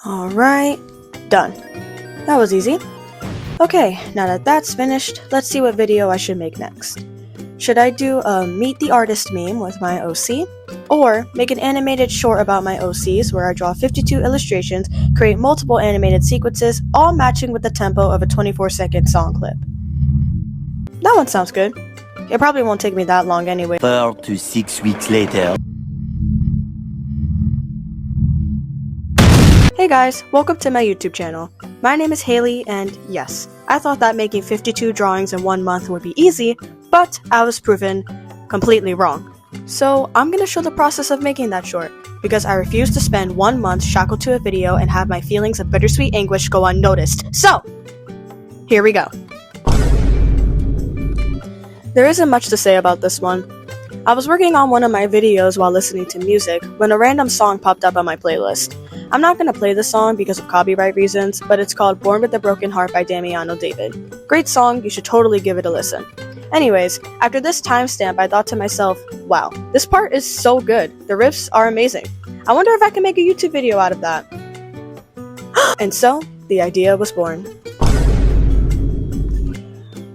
Alright, done. That was easy. Okay, now that that's finished, let's see what video I should make next. Should I do a meet the artist meme with my OC? Or make an animated short about my OCs where I draw 52 illustrations, create multiple animated sequences, all matching with the tempo of a 24-second song clip? That one sounds good. It probably won't take me that long anyway. 4 to 6 weeks later. Hey guys, welcome to my YouTube channel. My name is Haley, and yes, I thought that making 52 drawings in 1 month would be easy, but I was proven completely wrong. So I'm gonna show the process of making that short, because I refuse to spend 1 month shackled to a video and have my feelings of bittersweet anguish go unnoticed. So, here we go. There isn't much to say about this one. I was working on one of my videos while listening to music when a random song popped up on my playlist. I'm not gonna play the song because of copyright reasons, but it's called Born with a Broken Heart by Damiano David. Great song, you should totally give it a listen. Anyways, after this timestamp, I thought to myself, wow, this part is so good. The riffs are amazing. I wonder if I can make a YouTube video out of that. And so, the idea was born.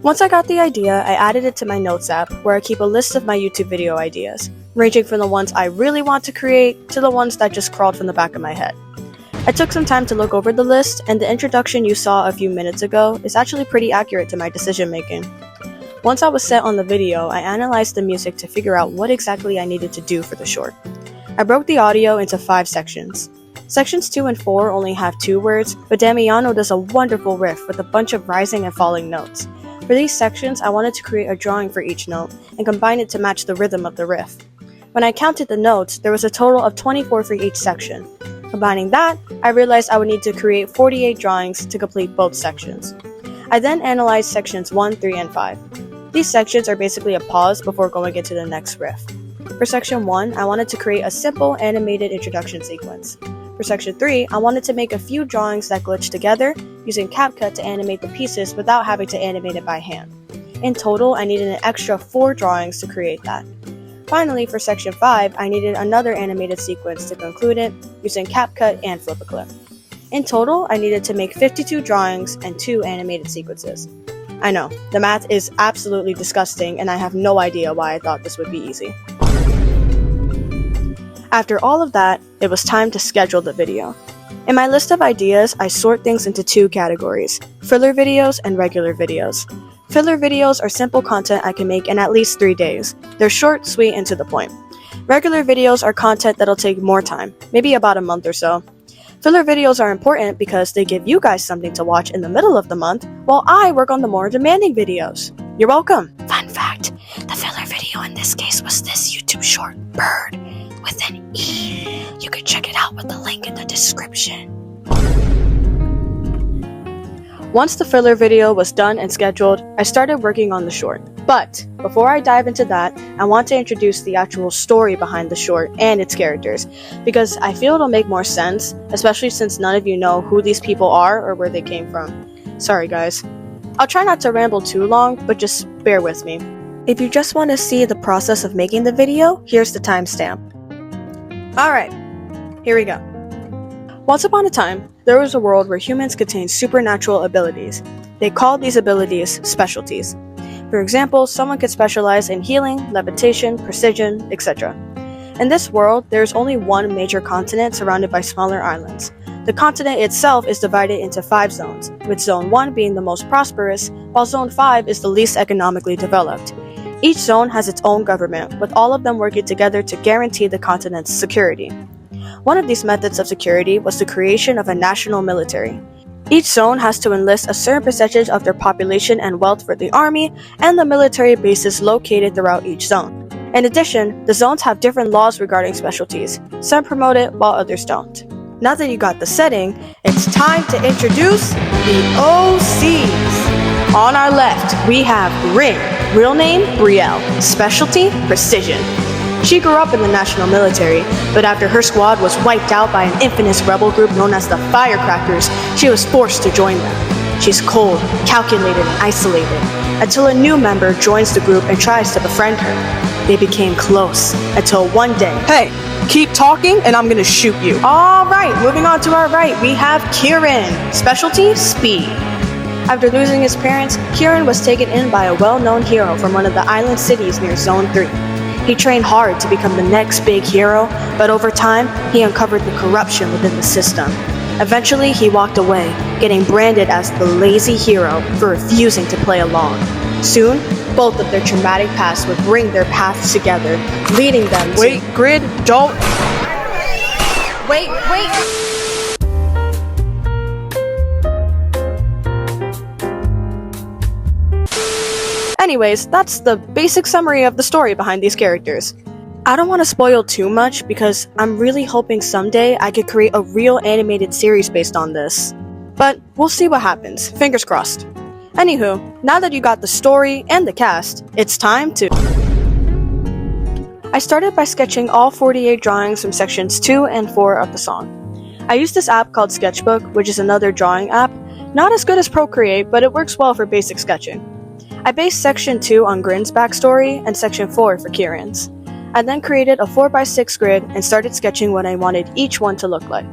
Once I got the idea, I added it to my notes app, where I keep a list of my YouTube video ideas, ranging from the ones I really want to create to the ones that just crawled from the back of my head. I took some time to look over the list, and the introduction you saw a few minutes ago is actually pretty accurate to my decision making. Once I was set on the video, I analyzed the music to figure out what exactly I needed to do for the short. I broke the audio into 5 sections. Sections 2 and 4 only have 2 words, but Damiano does a wonderful riff with a bunch of rising and falling notes. For these sections, I wanted to create a drawing for each note and combine it to match the rhythm of the riff. When I counted the notes, there was a total of 24 for each section. Combining that, I realized I would need to create 48 drawings to complete both sections. I then analyzed sections 1, 3, and 5. These sections are basically a pause before going into the next riff. For section 1, I wanted to create a simple animated introduction sequence. For section 3, I wanted to make a few drawings that glitch together, using CapCut to animate the pieces without having to animate it by hand. In total, I needed an extra 4 drawings to create that. Finally, for section 5, I needed another animated sequence to conclude it, using CapCut and FlipaClip. In total, I needed to make 52 drawings and 2 animated sequences. I know, the math is absolutely disgusting, and I have no idea why I thought this would be easy. After all of that, it was time to schedule the video. In my list of ideas, I sort things into 2 categories: filler videos and regular videos. Filler videos are simple content I can make in at least 3 days. They're short, sweet, and to the point. Regular videos are content that'll take more time, maybe about a month or so. Filler videos are important because they give you guys something to watch in the middle of the month, while I work on the more demanding videos. You're welcome! Fun fact, the filler video in this case was this YouTube short, Bird, with an E. You can check it out with the link in the description. Once the filler video was done and scheduled, I started working on the short. But before I dive into that, I want to introduce the actual story behind the short and its characters, because I feel it'll make more sense, especially since none of you know who these people are or where they came from. Sorry guys. I'll try not to ramble too long, but just bear with me. If you just want to see the process of making the video, here's the timestamp. Alright, here we go. Once upon a time, there was a world where humans contained supernatural abilities. They called these abilities specialties. For example, someone could specialize in healing, levitation, precision, etc. In this world, there is only one major continent surrounded by smaller islands. The continent itself is divided into 5 zones, with Zone 1 being the most prosperous, while Zone 5 is the least economically developed. Each zone has its own government, with all of them working together to guarantee the continent's security. One of these methods of security was the creation of a national military. Each zone has to enlist a certain percentage of their population and wealth for the army and the military bases located throughout each zone. In addition, the zones have different laws regarding specialties. Some promote it while others don't. Now that you got the setting, it's time to introduce the OCs. On our left, we have Grin, real name Brielle, specialty precision. She grew up in the national military, but after her squad was wiped out by an infamous rebel group known as the Firecrackers, she was forced to join them. She's cold, calculated, and isolated, until a new member joins the group and tries to befriend her. They became close, until one day, Hey, keep talking and I'm gonna shoot you. Alright, moving on to our right, we have Kieran. Specialty, speed. After losing his parents, Kieran was taken in by a well-known hero from one of the island cities near Zone 3. He trained hard to become the next big hero, but over time, he uncovered the corruption within the system. Eventually, he walked away, getting branded as the lazy hero for refusing to play along. Soon, both of their traumatic pasts would bring their paths together, leading them to— Wait, Grid, don't— Wait! Anyways, that's the basic summary of the story behind these characters. I don't want to spoil too much because I'm really hoping someday I could create a real animated series based on this. But we'll see what happens, fingers crossed. Anywho, now that you got the story and the cast, it's time to— I started by sketching all 48 drawings from sections 2 and 4 of the song. I used this app called Sketchbook, which is another drawing app, not as good as Procreate, but it works well for basic sketching. I based section 2 on Grin's backstory and section 4 for Kieran's. I then created a 4x6 grid and started sketching what I wanted each one to look like.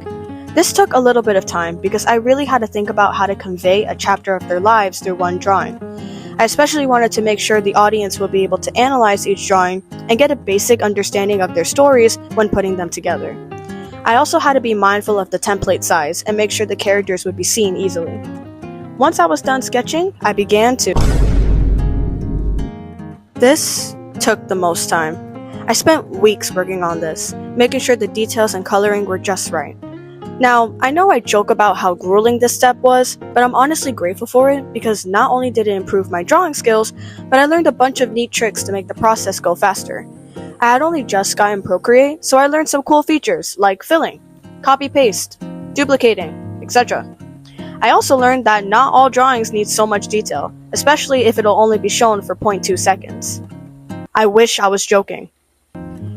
This took a little bit of time because I really had to think about how to convey a chapter of their lives through one drawing. I especially wanted to make sure the audience would be able to analyze each drawing and get a basic understanding of their stories when putting them together. I also had to be mindful of the template size and make sure the characters would be seen easily. Once I was done sketching, I began to— This took the most time. I spent weeks working on this, making sure the details and coloring were just right. Now, I know I joke about how grueling this step was, but I'm honestly grateful for it because not only did it improve my drawing skills, but I learned a bunch of neat tricks to make the process go faster. I had only just gotten Procreate, so I learned some cool features like filling, copy-paste, duplicating, etc. I also learned that not all drawings need so much detail, especially if it'll only be shown for 0.2 seconds. I wish I was joking.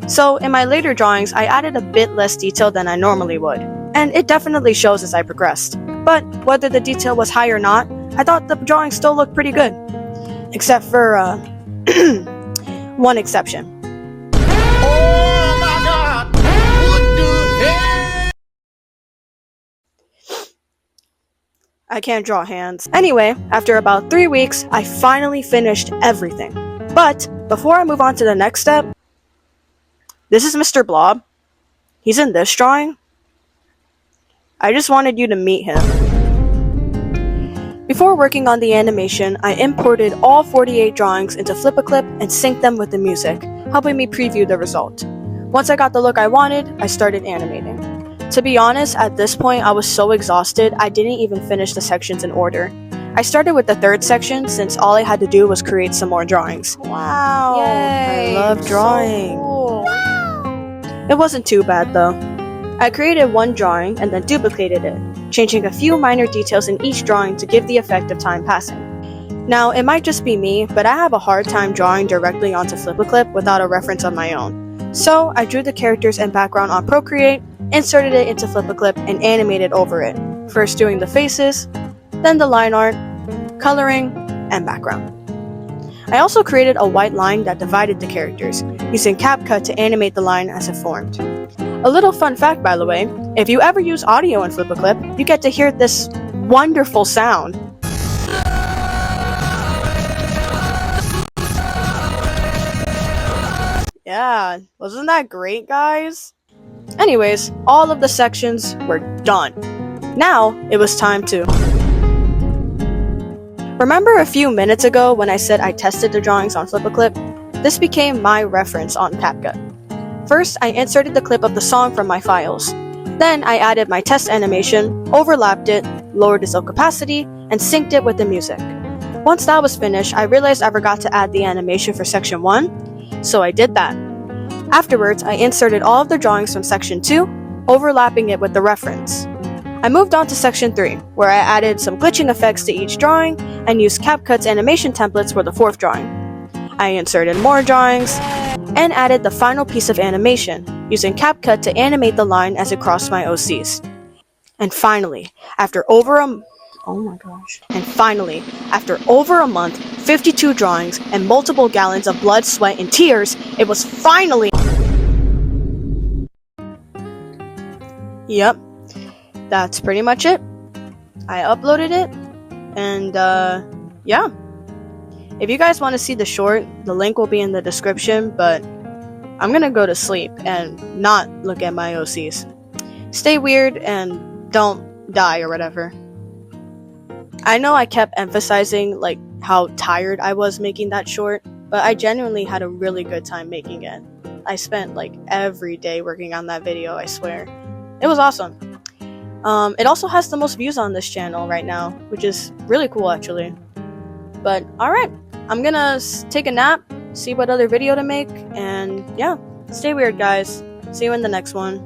So in my later drawings, I added a bit less detail than I normally would, and it definitely shows as I progressed. But whether the detail was high or not, I thought the drawing still looked pretty good. Except for, one exception. Oh my God! What the hell? I can't draw hands. Anyway, after about 3 weeks, I finally finished everything. But before I move on to the next step, this is Mr. Blob. He's in this drawing. I just wanted you to meet him. Before working on the animation, I imported all 48 drawings into FlipaClip and synced them with the music, helping me preview the result. Once I got the look I wanted, I started animating. To be honest, at this point I was so exhausted I didn't even finish the sections in order. I started with the third section since all I had to do was create some more drawings. Wow! Yay! I love drawing. So cool. It wasn't too bad though. I created one drawing and then duplicated it, changing a few minor details in each drawing to give the effect of time passing. Now, it might just be me, but I have a hard time drawing directly onto FlipaClip without a reference of my own. So, I drew the characters and background on Procreate, inserted it into FlipaClip, and animated over it, first doing the faces, then the line art, coloring, and background. I also created a white line that divided the characters, using CapCut to animate the line as it formed. A little fun fact, by the way, if you ever use audio in FlipaClip, you get to hear this wonderful sound. Yeah, wasn't that great, guys? Anyways, all of the sections were done. Now, it was time to— Remember a few minutes ago when I said I tested the drawings on FlipaClip? This became my reference on CapCut. First, I inserted the clip of the song from my files. Then, I added my test animation, overlapped it, lowered its opacity, and synced it with the music. Once that was finished, I realized I forgot to add the animation for section 1, so I did that. Afterwards, I inserted all of the drawings from section 2, overlapping it with the reference. I moved on to section 3, where I added some glitching effects to each drawing and used CapCut's animation templates for the fourth drawing. I inserted more drawings and added the final piece of animation, using CapCut to animate the line as it crossed my OCs. And finally, after over a month, 52 drawings, and multiple gallons of blood, sweat, and tears, it was finally— Yep, that's pretty much it. I uploaded it, and yeah. If you guys want to see the short, the link will be in the description, but I'm gonna go to sleep and not look at my OCs. Stay weird and don't die or whatever. I know I kept emphasizing like how tired I was making that short, but I genuinely had a really good time making it. I spent like every day working on that video, I swear. It was awesome. It also has the most views on this channel right now, which is really cool actually. But alright, I'm gonna take a nap, see what other video to make, and yeah, stay weird guys. See you in the next one.